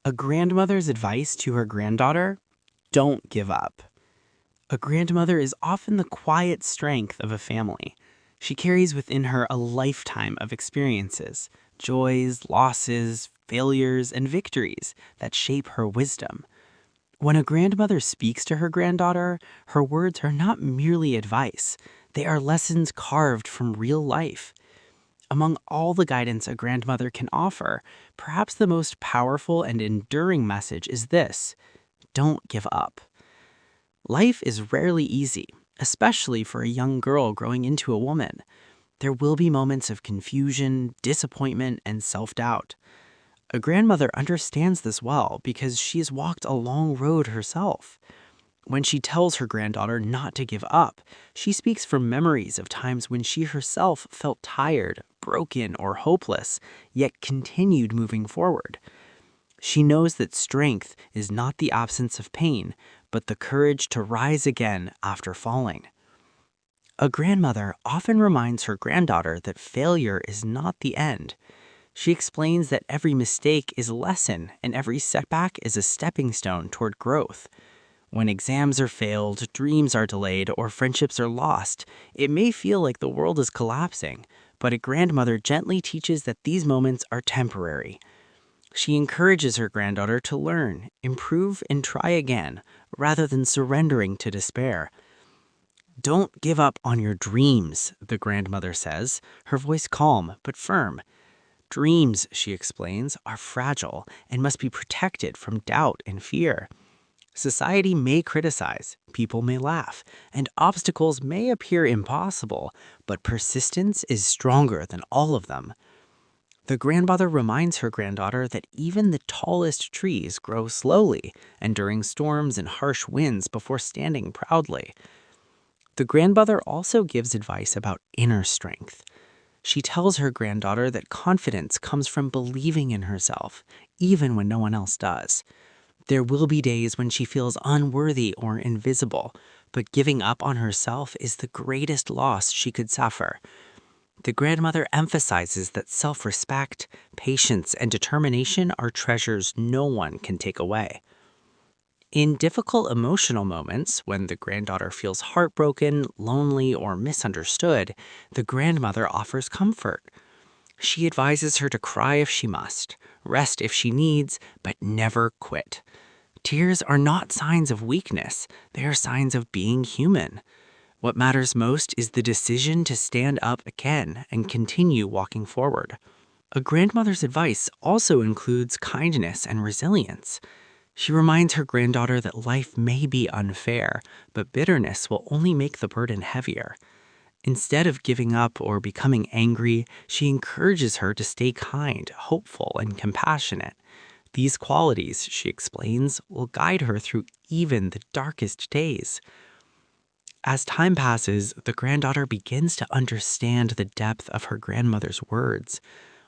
A grandmother's advice to her granddaughter: don't give up. A grandmother is often the quiet strength of a family. She carries within her a lifetime of experiences, joys, losses, failures, and victories that shape her wisdom. When a grandmother speaks to her granddaughter, her words are not merely advice, they are lessons carved from real life. Among all the guidance a grandmother can offer, perhaps the most powerful and enduring message is this: don't give up. Life is rarely easy, especially for a young girl growing into a woman. There will be moments of confusion, disappointment, and self-doubt. A grandmother understands this well because she's walked a long road herself. When she tells her granddaughter not to give up, she speaks from memories of times when she herself felt tired, broken, or hopeless, yet continued moving forward. She knows that strength is not the absence of pain, but the courage to rise again after falling. A grandmother often reminds her granddaughter that failure is not the end. She explains that every mistake is a lesson and every setback is a stepping stone toward growth. When exams are failed, dreams are delayed, or friendships are lost, it may feel like the world is collapsing, but a grandmother gently teaches that these moments are temporary. She encourages her granddaughter to learn, improve, and try again, rather than surrendering to despair. Don't give up on your dreams, the grandmother says, her voice calm but firm. Dreams, she explains, are fragile and must be protected from doubt and fear. Society may criticize, people may laugh, and obstacles may appear impossible, but persistence is stronger than all of them. The grandmother reminds her granddaughter that even the tallest trees grow slowly, enduring storms and harsh winds before standing proudly. The grandmother also gives advice about inner strength. She tells her granddaughter that confidence comes from believing in herself, even when no one else does. There will be days when she feels unworthy or invisible, but giving up on herself is the greatest loss she could suffer. The grandmother emphasizes that self-respect, patience, and determination are treasures no one can take away. In difficult emotional moments, when the granddaughter feels heartbroken, lonely, or misunderstood, the grandmother offers comfort. She advises her to cry if she must, rest if she needs, but never quit. Tears are not signs of weakness, they are signs of being human. What matters most is the decision to stand up again and continue walking forward. A grandmother's advice also includes kindness and resilience. She reminds her granddaughter that life may be unfair, but bitterness will only make the burden heavier. Instead of giving up or becoming angry, she encourages her to stay kind, hopeful, and compassionate. These qualities, she explains, will guide her through even the darkest days. As time passes, the granddaughter begins to understand the depth of her grandmother's words.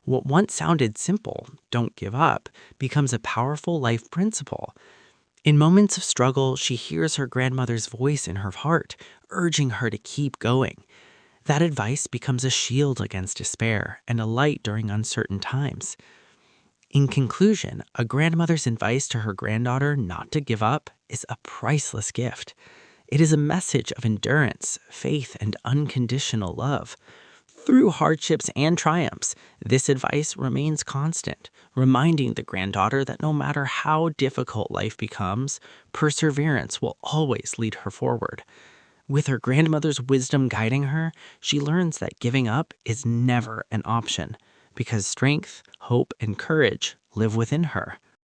What once sounded simple, don't give up, becomes a powerful life principle. In moments of struggle, she hears her grandmother's voice in her heart, urging her to keep going. That advice becomes a shield against despair and a light during uncertain times. In conclusion, a grandmother's advice to her granddaughter not to give up is a priceless gift. It is a message of endurance, faith, and unconditional love. Through hardships and triumphs, this advice remains constant, reminding the granddaughter that no matter how difficult life becomes, perseverance will always lead her forward. With her grandmother's wisdom guiding her, she learns that giving up is never an option, because strength, hope, and courage live within her.